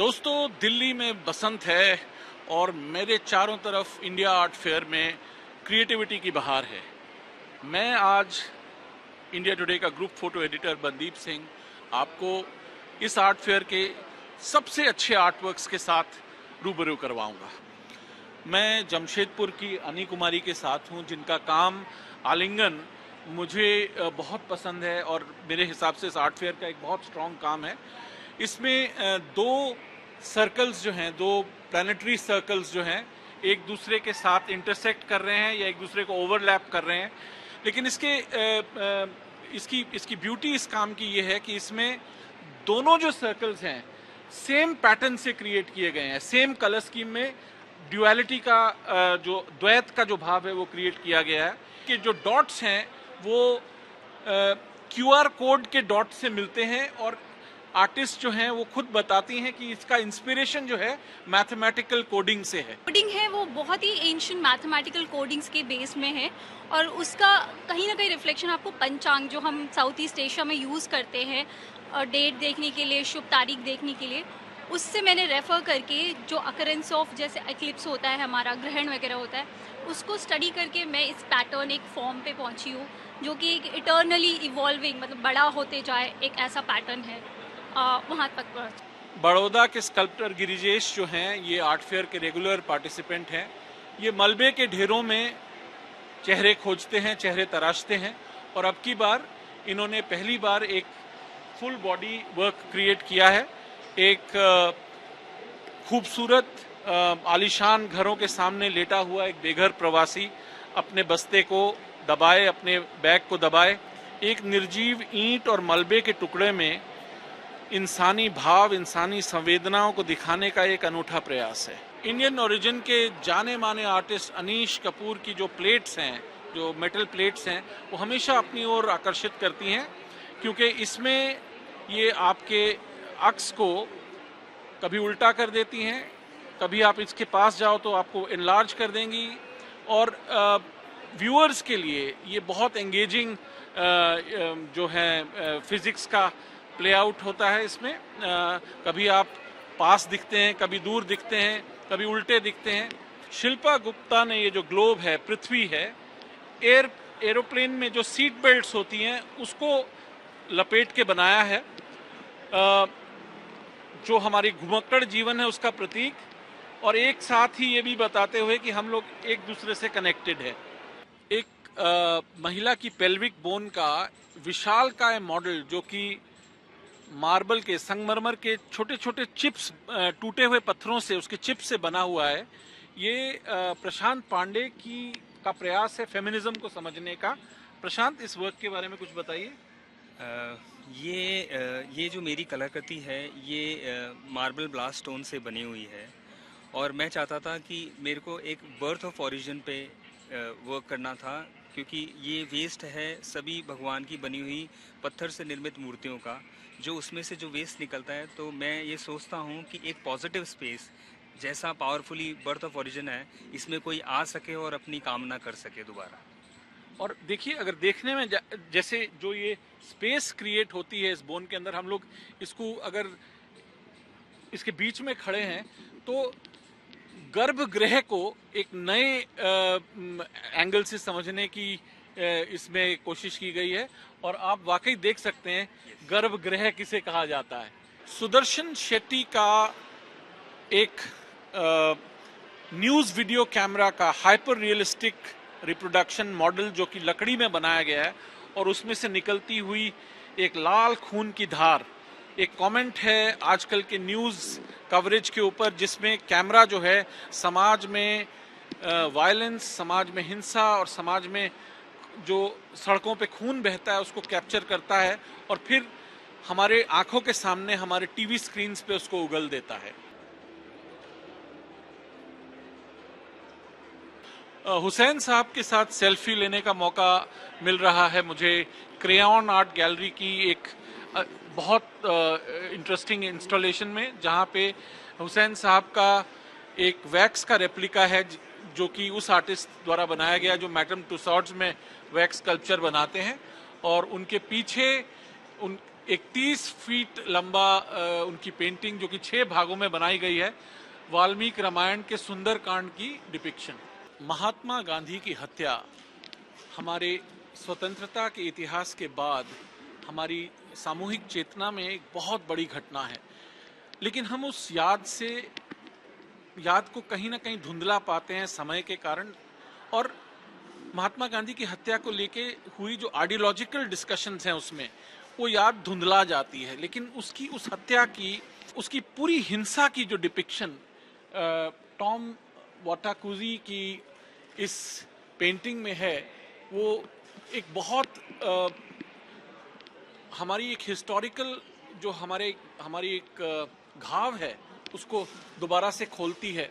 दोस्तों, दिल्ली में बसंत है और मेरे चारों तरफ इंडिया आर्ट फेयर में क्रिएटिविटी की बहार है। मैं आज इंडिया टुडे का ग्रुप फोटो एडिटर बनदीप सिंह आपको इस आर्ट फेयर के सबसे अच्छे आर्टवर्क्स के साथ रूबरू करवाऊंगा। मैं जमशेदपुर की अनी कुमारी के साथ हूं, जिनका काम आलिंगन मुझे बहुत पसंद है और मेरे हिसाब से इस आर्ट फेयर का एक बहुत स्ट्रॉन्ग काम है। इसमें दो सर्कल्स जो हैं, दो प्लानिटरी सर्कल्स जो हैं, एक दूसरे के साथ इंटरसेक्ट कर रहे हैं या एक दूसरे को ओवरलैप कर रहे हैं। लेकिन इसकी ब्यूटी इस काम की ये है कि इसमें दोनों जो सर्कल्स हैं सेम पैटर्न से क्रिएट किए गए हैं, सेम कलर स्कीम में ड्युअलिटी का जो द्वैत का जो भाव है वो क्रिएट किया गया है। कि जो डॉट्स हैं वो क्यूआर कोड के डॉट से मिलते हैं और आर्टिस्ट जो हैं वो खुद बताती हैं कि इसका इंस्पिरेशन जो है मैथमेटिकल कोडिंग से है। कोडिंग है वो बहुत ही एंशिएंट मैथमेटिकल कोडिंग्स के बेस में है और उसका कहीं ना कहीं रिफ्लेक्शन आपको पंचांग जो हम साउथ ईस्ट एशिया में यूज़ करते हैं और डेट देखने के लिए, शुभ तारीख देखने के लिए, उससे मैंने रेफर करके जो अकरेंस ऑफ जैसे एक्लिप्स होता है, हमारा ग्रहण वगैरह होता है, उसको स्टडी करके मैं इस पैटर्न एक फॉर्म पे पहुंची हूँ जो कि एक इटर्नली इवॉल्विंग, मतलब बड़ा होते जाए एक ऐसा पैटर्न है। वहाँ तक पहुँच। बड़ौदा के स्कल्प्टर गिरिजेश जो हैं ये आर्ट फेयर के रेगुलर पार्टिसिपेंट हैं। ये मलबे के ढेरों में चेहरे खोजते हैं, चेहरे तराशते हैं और अब की बार इन्होंने पहली बार एक फुल बॉडी वर्क क्रिएट किया है। एक खूबसूरत आलीशान घरों के सामने लेटा हुआ एक बेघर प्रवासी अपने बस्ते को दबाए, अपने बैग को दबाए, एक निर्जीव ईंट और मलबे के टुकड़े में इंसानी भाव, इंसानी संवेदनाओं को दिखाने का एक अनूठा प्रयास है। इंडियन ओरिजिन के जाने माने आर्टिस्ट अनीश कपूर की जो प्लेट्स हैं, जो मेटल प्लेट्स हैं, वो हमेशा अपनी ओर आकर्षित करती हैं क्योंकि इसमें ये आपके अक्स को कभी उल्टा कर देती हैं, कभी आप इसके पास जाओ तो आपको एनलार्ज कर देंगी और व्यूअर्स के लिए ये बहुत एंगेजिंग जो है फिजिक्स का प्ले आउट होता है। इसमें कभी आप पास दिखते हैं, कभी दूर दिखते हैं, कभी उल्टे दिखते हैं। शिल्पा गुप्ता ने ये जो ग्लोब है, पृथ्वी है, एरोप्लेन में जो सीट बेल्ट्स होती हैं उसको लपेट के बनाया है, जो हमारी घुमक्कड़ जीवन है उसका प्रतीक, और एक साथ ही ये भी बताते हुए कि हम लोग एक दूसरे से कनेक्टेड है। एक महिला की पेल्विक बोन का विशालकाय मॉडल जो कि मार्बल के, संगमरमर के छोटे छोटे चिप्स, टूटे हुए पत्थरों से, उसके चिप्स से बना हुआ है। ये प्रशांत पांडे का प्रयास है फेमिनिज्म को समझने का। प्रशांत, इस वर्क के बारे में कुछ बताइए। ये जो मेरी कलाकृति है ये मार्बल ब्लास्ट स्टोन से बनी हुई है और मैं चाहता था कि मेरे को एक बर्थ ऑफ ओरिजिन पे वर्क करना था, क्योंकि ये वेस्ट है सभी भगवान की बनी हुई पत्थर से निर्मित मूर्तियों का, जो उसमें से जो वेस्ट निकलता है। तो मैं ये सोचता हूँ कि एक पॉजिटिव स्पेस जैसा पावरफुली बर्थ ऑफ ओरिजिन है, इसमें कोई आ सके और अपनी कामना कर सके दोबारा। और देखिए, अगर देखने में जैसे जो ये स्पेस क्रिएट होती है इस बोन के अंदर, हम लोग इसको अगर इसके बीच में खड़े हैं तो गर्भगृह को एक नए एंगल से समझने की इसमें कोशिश की गई है और आप वाकई देख सकते हैं गर्भगृह किसे कहा जाता है। सुदर्शन शेट्टी का एक न्यूज़ वीडियो कैमरा का हाइपर रियलिस्टिक रिप्रोडक्शन मॉडल जो कि लकड़ी में बनाया गया है और उसमें से निकलती हुई एक लाल खून की धार, एक कमेंट है आजकल के न्यूज़ कवरेज के ऊपर, जिसमें कैमरा जो है समाज में वायलेंस, समाज में हिंसा और समाज में जो सड़कों पे खून बहता है उसको कैप्चर करता है और फिर हमारे आंखों के सामने, हमारे टीवी स्क्रीन्स पे उसको उगल देता है। हुसैन साहब के साथ सेल्फी लेने का मौका मिल रहा है मुझे क्रेयॉन आर्ट गैलरी की एक बहुत इंटरेस्टिंग इंस्टॉलेशन में, जहाँ पे हुसैन साहब का एक वैक्स का रेप्लिका है जो कि उस आर्टिस्ट द्वारा बनाया गया जो मैडम टुसॉड्स में वैक्स स्कल्पचर बनाते हैं, और उनके पीछे एक 30 फीट लंबा उनकी पेंटिंग जो कि 6 भागों में बनाई गई है, वाल्मीकि रामायण के सुंदरकांड की डिपिक्शन। महात्मा गांधी की हत्या हमारे स्वतंत्रता के इतिहास के बाद हमारी सामूहिक चेतना में एक बहुत बड़ी घटना है, लेकिन हम उस याद को कहीं ना कहीं धुंधला पाते हैं समय के कारण, और महात्मा गांधी की हत्या को लेके हुई जो आइडियोलॉजिकल डिस्कशंस हैं उसमें वो याद धुंधला जाती है। लेकिन उसकी उस हत्या की, उसकी पूरी हिंसा की जो डिपिक्शन टॉम वाटाकुजी की इस पेंटिंग में है, वो एक बहुत हमारी एक हिस्टोरिकल जो हमारी एक घाव है उसको दोबारा से खोलती है।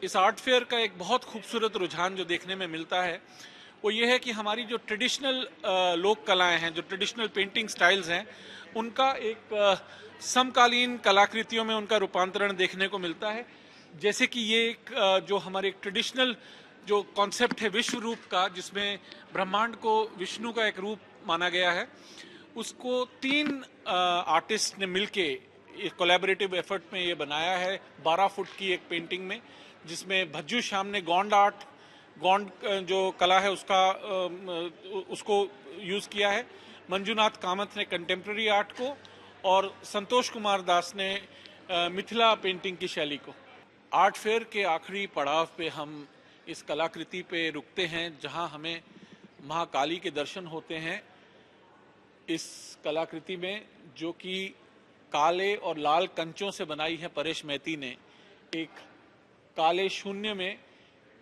इस आर्ट फेयर का एक बहुत खूबसूरत रुझान जो देखने में मिलता है वो ये है कि हमारी जो ट्रेडिशनल लोक कलाएं हैं, जो ट्रेडिशनल पेंटिंग स्टाइल्स हैं, उनका एक समकालीन कलाकृतियों में उनका रूपांतरण देखने को मिलता है। जैसे कि ये एक जो हमारे ट्रेडिशनल जो कॉन्सेप्ट है विश्व रूप का, जिसमें ब्रह्मांड को विष्णु का एक रूप माना गया है, उसको 3 आर्टिस्ट ने मिलके एक कोलैबोरेटिव एफर्ट में ये बनाया है 12 फुट की एक पेंटिंग में, जिसमें भज्जू श्याम ने गोंड जो कला है उसको यूज किया है, मंजुनाथ कामत ने कंटेम्प्रेरी आर्ट को, और संतोष कुमार दास ने मिथिला पेंटिंग की शैली को। आर्ट फेयर के आखिरी पड़ाव पे हम इस कलाकृति पे रुकते हैं जहां हमें महाकाली के दर्शन होते हैं। इस कलाकृति में जो कि काले और लाल कंचों से बनाई है परेश मैती ने, एक काले शून्य में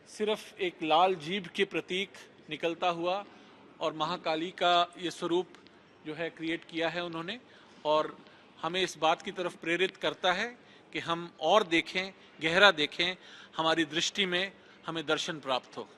सिर्फ एक लाल जीभ के प्रतीक निकलता हुआ और महाकाली का ये स्वरूप जो है क्रिएट किया है उन्होंने, और हमें इस बात की तरफ प्रेरित करता है कि हम और देखें, गहरा देखें, हमारी दृष्टि में हमें दर्शन प्राप्त हो।